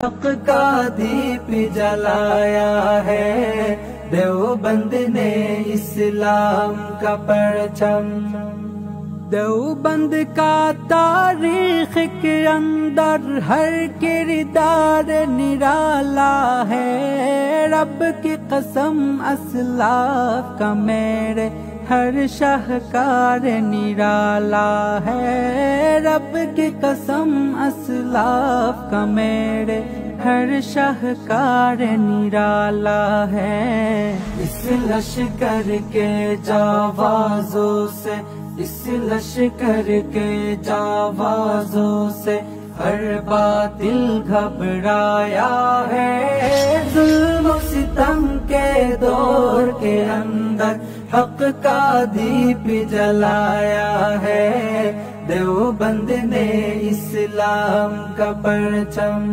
حق کا دیپ جلایا ہے، دیوبند نے اسلام کا پرچم۔ دیوبند کا تاریخ کے اندر ہر کردار نرالا ہے، رب کی قسم اسلاف کا میرے ہر شاہکار نرالا ہے، رب کی قسم اسلاف کا میرے ہر شاہکار نرالا ہے۔ اس لشکر کے جاوازوں سے، اس لشکر کے جاوازوں سے ہر باطل گھبرایا ہے، ظلم و ستم کے دور کے اندر حق کا دیپ جلایا ہے، دیوبند نے اسلام کا پرچم۔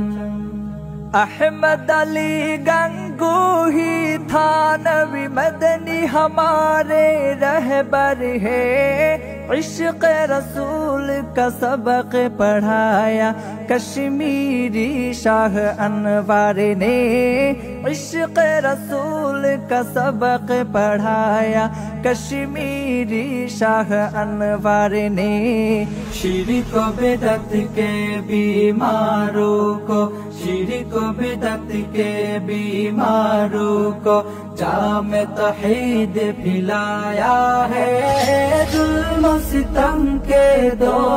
احمد علی گنگوہی تھانوی مدنی ہمارے رہبر ہے، عشق رسول کا سبق پڑھایا کشمیری شاہ انوار نے، عشق رسول کا سبق پڑھایا کشمیری شاہ انوار نے۔ شرک و بدعت کے بیماروں کو، شرک و بدعت کے بیماروں کو جام توحید پلایا ہے، ظلم و ستم کے دور